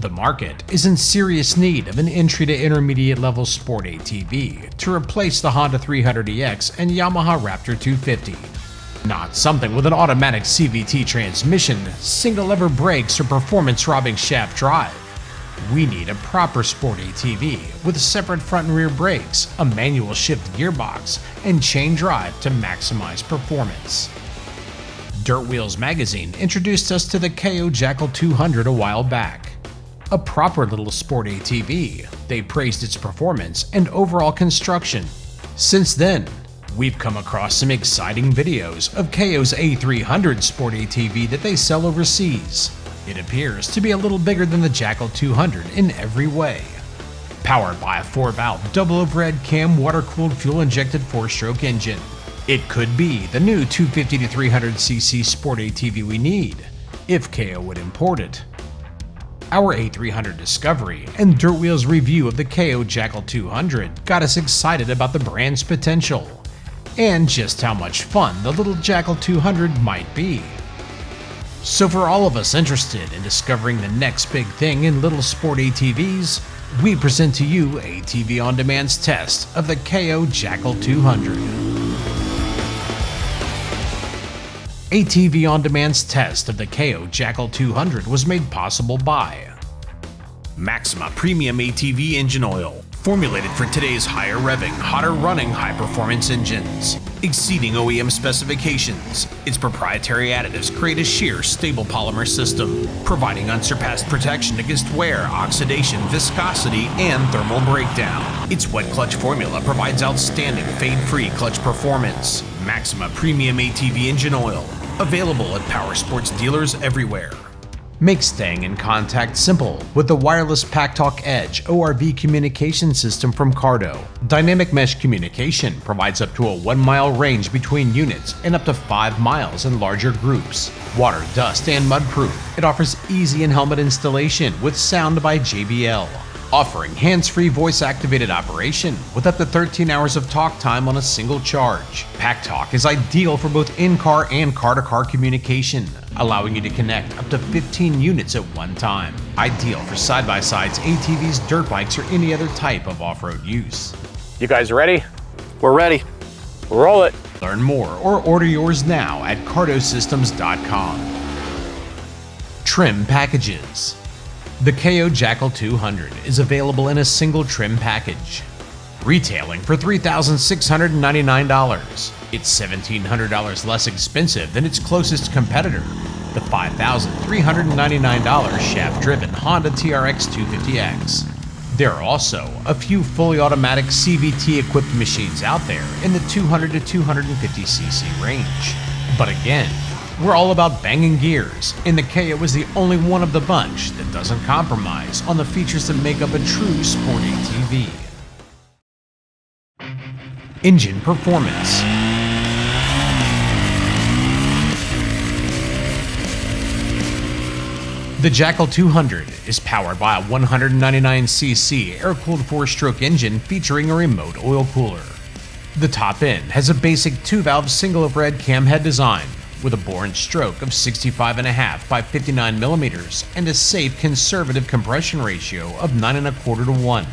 The market is in serious need of an entry to intermediate level sport ATV to replace the Honda 300EX and Yamaha Raptor 250. Not something with an automatic CVT transmission, single lever brakes, or performance-robbing shaft drive. We need a proper sport ATV with separate front and rear brakes, a manual shift gearbox, and chain drive to maximize performance. Dirt Wheels magazine introduced us to the Kayo Jackal 200 a while back. A proper little sport ATV, they praised its performance and overall construction. Since then, we've come across some exciting videos of Kayo's A300 sport ATV that they sell overseas. It appears to be a little bigger than the Jackal 200 in every way. Powered by a 4-valve double overhead cam water-cooled fuel-injected 4-stroke engine, it could be the new 250 to 300cc sport ATV we need, if Kayo would import it. Our A300 discovery and Dirt Wheels review of the Kayo Jackal 200 got us excited about the brand's potential, and just how much fun the little Jackal 200 might be. So for all of us interested in discovering the next big thing in little sport ATVs, we present to you ATV On Demand's test of the Kayo Jackal 200. ATV On Demand's test of the Kayo Jackal 200 was made possible by Maxima Premium ATV Engine Oil, formulated for today's higher revving, hotter running, high-performance engines. Exceeding OEM specifications, its proprietary additives create a sheer, stable polymer system, providing unsurpassed protection against wear, oxidation, viscosity, and thermal breakdown. Its wet clutch formula provides outstanding fade-free clutch performance. Maxima Premium ATV Engine Oil, available at power sports dealers everywhere. Make staying in contact simple with the wireless PackTalk Edge ORV communication system from Cardo. Dynamic mesh communication provides up to a 1-mile range between units and up to 5 miles in larger groups. Water, dust, and mud-proof, it offers easy in-helmet installation with sound by JBL. Offering hands-free voice-activated operation with up to 13 hours of talk time on a single charge. PackTalk is ideal for both in-car and car-to-car communication, allowing you to connect up to 15 units at one time. Ideal for side-by-sides, ATVs, dirt bikes, or any other type of off-road use. You guys ready? We're ready. Roll it. Learn more or order yours now at cardosystems.com. Trim packages. The Kayo Jackal 200 is available in a single trim package, retailing for $3,699. It's $1,700 less expensive than its closest competitor, the $5,399 shaft-driven Honda TRX 250X. There are also a few fully automatic CVT-equipped machines out there in the 200 to 250cc range. But again, we're all about banging gears, and the Kayo is the only one of the bunch that doesn't compromise on the features that make up a true sport ATV. Engine performance. The Jackal 200 is powered by a 199cc air-cooled 4-stroke engine featuring a remote oil cooler. The top end has a basic 2-valve single overhead cam head design, with a bore and stroke of 65.5 by 59 millimeters and a safe conservative compression ratio of 9.25 to 1.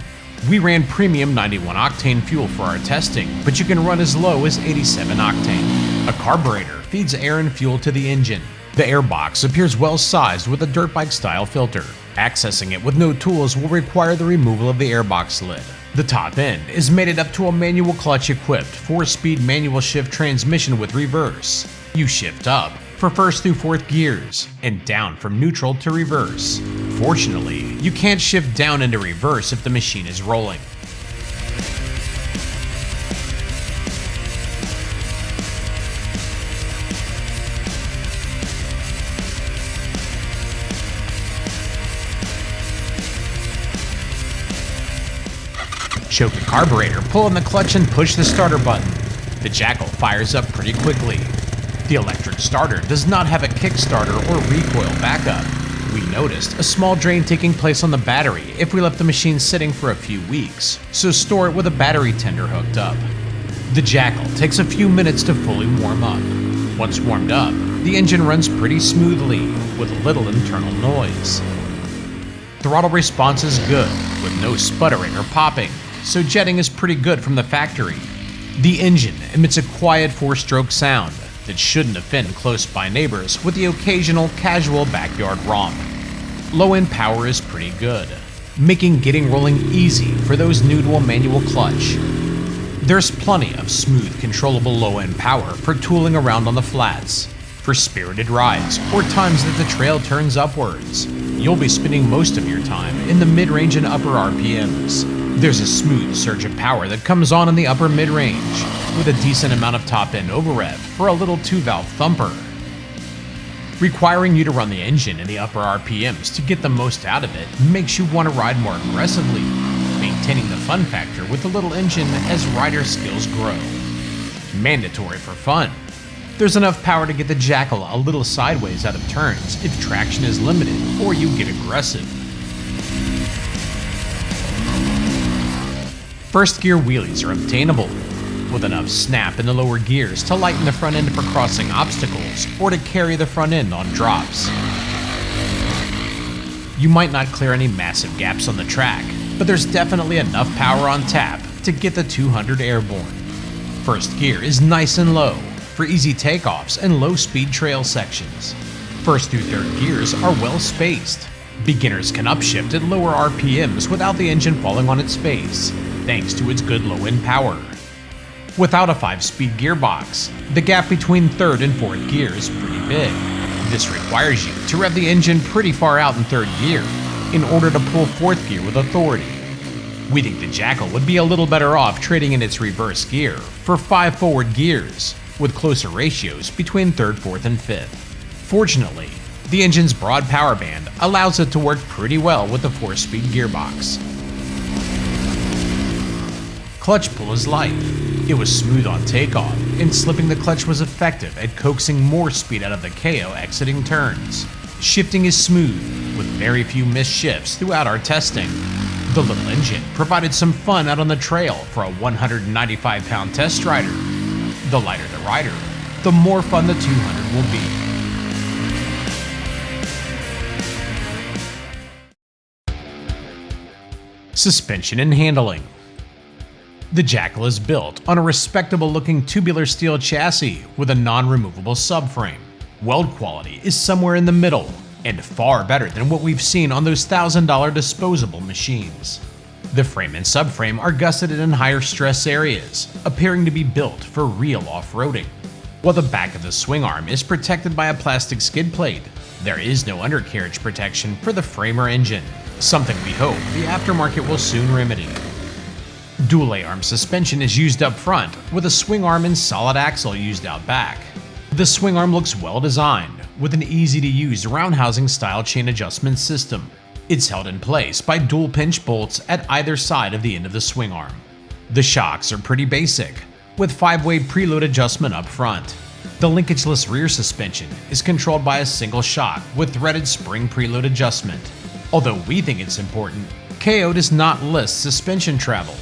We ran premium 91 octane fuel for our testing, but you can run as low as 87 octane. A carburetor feeds air and fuel to the engine. The airbox appears well sized with a dirt bike style filter. Accessing it with no tools will require the removal of the airbox lid. The top end is mated up to a manual clutch equipped 4-speed manual shift transmission with reverse. You shift up for 1st through 4th gears and down from neutral to reverse. Fortunately, you can't shift down into reverse if the machine is rolling. Choke the carburetor, pull on the clutch, and push the starter button. The Jackal fires up pretty quickly. The electric starter does not have a Kickstarter or recoil backup. We noticed a small drain taking place on the battery if we left the machine sitting for a few weeks, so store it with a battery tender hooked up. The Jackal takes a few minutes to fully warm up. Once warmed up, the engine runs pretty smoothly with little internal noise. throttle response is good, with no sputtering or popping, so jetting is pretty good from the factory. The engine emits a quiet 4-stroke sound that shouldn't offend close-by neighbors with the occasional casual backyard romp. Low-end power is pretty good, making getting rolling easy for those new to a manual clutch. There's plenty of smooth, controllable low-end power for tooling around on the flats, for spirited rides, or times that the trail turns upwards. You'll be spending most of your time in the mid-range and upper RPMs. There's a smooth surge of power that comes on in the upper mid-range, with a decent amount of top-end overrev for a little 2-valve thumper, requiring you to run the engine in the upper RPMs to get the most out of it makes you want to ride more aggressively, maintaining the fun factor with the little engine as rider skills grow. Mandatory for fun. There's enough power to get the Jackal a little sideways out of turns if traction is limited or you get aggressive. First gear wheelies are obtainable, with enough snap in the lower gears to lighten the front end for crossing obstacles or to carry the front end on drops. You might not clear any massive gaps on the track, but there's definitely enough power on tap to get the 200 airborne. First gear is nice and low for easy takeoffs and low-speed trail sections. First through third gears are well spaced. Beginners can upshift at lower RPMs without the engine falling on its face, thanks to its good low-end power. Without a 5-speed gearbox, the gap between third and fourth gear is pretty big. This requires you to rev the engine pretty far out in third gear in order to pull fourth gear with authority. We think the Jackal would be a little better off trading in its reverse gear for 5 forward gears, with closer ratios between third, fourth, and fifth. Fortunately, the engine's broad power band allows it to work pretty well with the 4-speed gearbox. Clutch pull is light. It was smooth on takeoff, and slipping the clutch was effective at coaxing more speed out of the Kayo exiting turns. Shifting is smooth, with very few missed shifts throughout our testing. The little engine provided some fun out on the trail for a 195-pound test rider. The lighter the rider, the more fun the 200 will be. Suspension and handling. The Jackal is built on a respectable-looking tubular steel chassis with a non-removable subframe. Weld quality is somewhere in the middle, and far better than what we've seen on those $1,000 disposable machines. The frame and subframe are gusseted in higher stress areas, appearing to be built for real off-roading. While the back of the swing arm is protected by a plastic skid plate, there is no undercarriage protection for the frame or engine, something we hope the aftermarket will soon remedy. Dual A-arm suspension is used up front, with a swing arm and solid axle used out back. The swing arm looks well designed, with an easy-to-use round-housing style chain adjustment system. It's held in place by dual pinch bolts at either side of the end of the swing arm. The shocks are pretty basic, with 5-way preload adjustment up front. The linkageless rear suspension is controlled by a single shock with threaded spring preload adjustment. Although we think it's important, Kayo does not list suspension travel.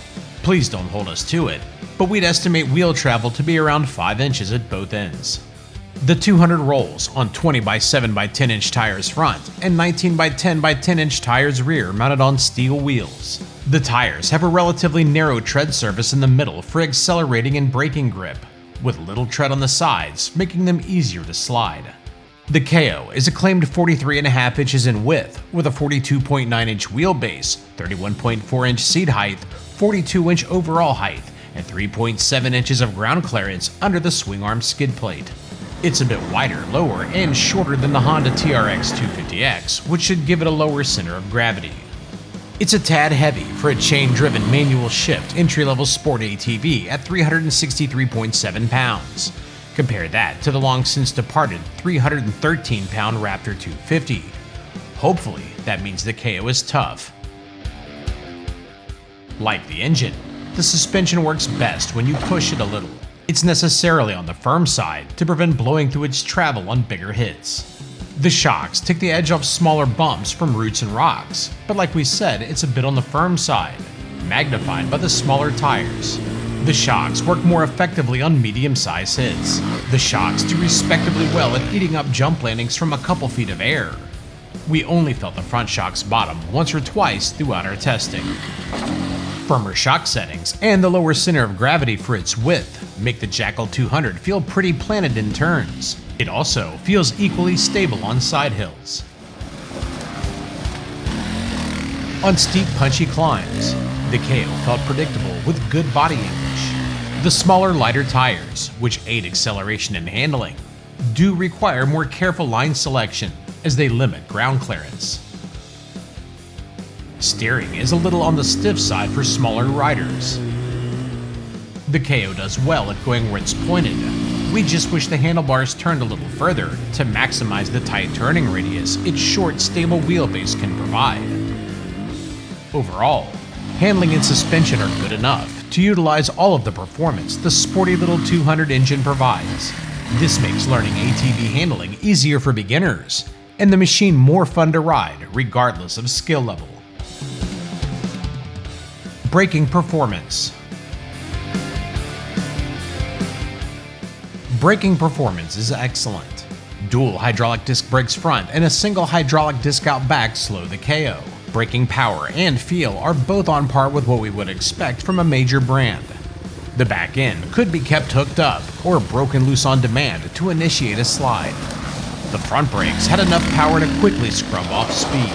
Please don't hold us to it, but we'd estimate wheel travel to be around 5 inches at both ends. The 200 rolls on 20 by 7 by 10 inch tires front and 19 by 10 by 10 inch tires rear mounted on steel wheels. The tires have a relatively narrow tread surface in the middle for accelerating and braking grip, with little tread on the sides, making them easier to slide. The Kayo is a claimed 43.5 inches in width, with a 42.9 inch wheelbase, 31.4 inch seat height, 42 inch overall height, and 3.7 inches of ground clearance under the swing arm skid plate. It's a bit wider, lower, and shorter than the Honda TRX 250X, which should give it a lower center of gravity. It's a tad heavy for a chain-driven manual shift entry-level sport ATV at 363.7 pounds. Compare that to the long-since-departed 313-pound Raptor 250. Hopefully, that means the Kayo is tough. Like the engine, the suspension works best when you push it a little. It's necessarily on the firm side to prevent blowing through its travel on bigger hits. The shocks take the edge off smaller bumps from roots and rocks, but like we said, it's a bit on the firm side, magnified by the smaller tires. The shocks work more effectively on medium-sized hits. The shocks do respectably well at eating up jump landings from a couple feet of air. We only felt the front shock's bottom once or twice throughout our testing. Firmer shock settings and the lower center of gravity for its width make the Jackal 200 feel pretty planted in turns. It also feels equally stable on side hills. On steep, punchy climbs, the Kayo felt predictable with good body English. The smaller, lighter tires, which aid acceleration and handling, do require more careful line selection as they limit ground clearance. Steering is a little on the stiff side for smaller riders. The Kayo does well at going where it's pointed. We just wish the handlebars turned a little further to maximize the tight turning radius its short, stable wheelbase can provide. Overall, handling and suspension are good enough to utilize all of the performance the sporty little 200 engine provides. This makes learning ATV handling easier for beginners, and the machine more fun to ride regardless of skill level. Braking performance. Braking performance is excellent. Dual hydraulic disc brakes front and a single hydraulic disc out back slow the Kayo. Braking power and feel are both on par with what we would expect from a major brand. The back end could be kept hooked up or broken loose on demand to initiate a slide. The front brakes had enough power to quickly scrub off speed.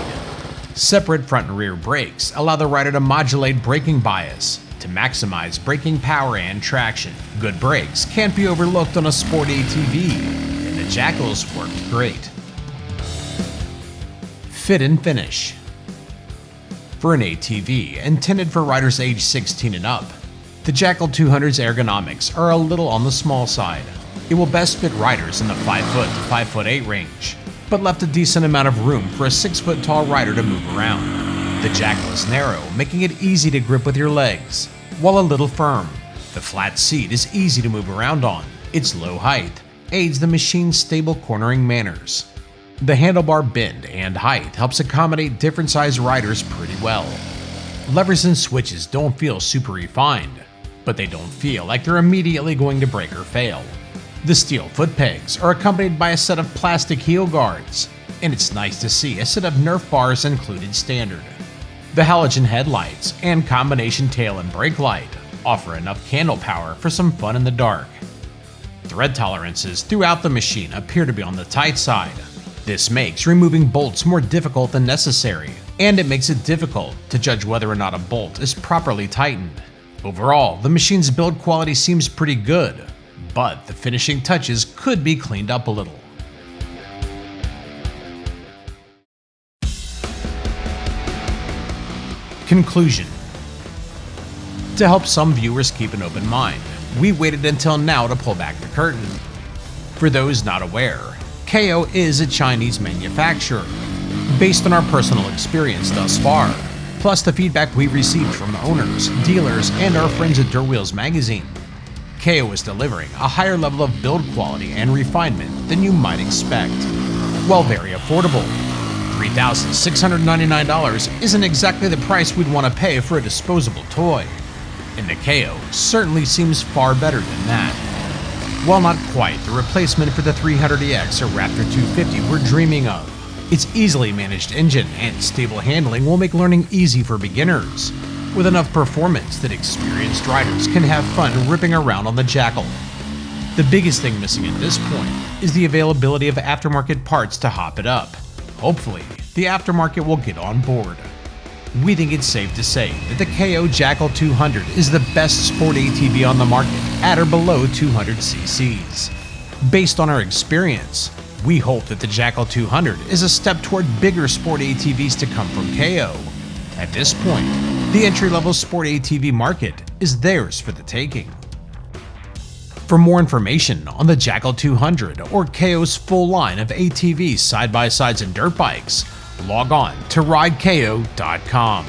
Separate front and rear brakes allow the rider to modulate braking bias to maximize braking power and traction. Good brakes can't be overlooked on a sport ATV, and the Jackal's worked great. Fit and finish. For an ATV intended for riders age 16 and up, the Jackal 200's ergonomics are a little on the small side. It will best fit riders in the 5 foot to 5'8" range, but left a decent amount of room for a 6 foot tall rider to move around. The Jackal is narrow, making it easy to grip with your legs, while a little firm. The flat seat is easy to move around on. Its low height aids the machine's stable cornering manners. The handlebar bend and height helps accommodate different size riders pretty well. Levers and switches don't feel super refined, but they don't feel like they're immediately going to break or fail. The steel foot pegs are accompanied by a set of plastic heel guards, and it's nice to see a set of Nerf bars included standard. The halogen headlights and combination tail and brake light offer enough candle power for some fun in the dark. Thread tolerances throughout the machine appear to be on the tight side. This makes removing bolts more difficult than necessary, and it makes it difficult to judge whether or not a bolt is properly tightened. Overall, the machine's build quality seems pretty good, but the finishing touches could be cleaned up a little. Conclusion. To help some viewers keep an open mind, we waited until now to pull back the curtain. For those not aware, Kayo is a Chinese manufacturer. Based on our personal experience thus far, plus the feedback we received from owners, dealers, and our friends at Dirt Wheels magazine, Kayo is delivering a higher level of build quality and refinement than you might expect. While very affordable, $3,699 isn't exactly the price we'd want to pay for a disposable toy, and the Kayo certainly seems far better than that. While not quite the replacement for the 300EX or Raptor 250 we're dreaming of, its easily managed engine and stable handling will make learning easy for beginners, with enough performance that experienced riders can have fun ripping around on the Jackal. The biggest thing missing at this point is the availability of aftermarket parts to hop it up. Hopefully, the aftermarket will get on board. We think it's safe to say that the Kayo Jackal 200 is the best sport ATV on the market at or below 200 cc's. Based on our experience, we hope that the Jackal 200 is a step toward bigger sport ATVs to come from Kayo. At this point, the entry-level sport ATV market is theirs for the taking. For more information on the Jackal 200 or Kayo's full line of ATVs, side-by-sides, and dirt bikes, log on to ridekayo.com.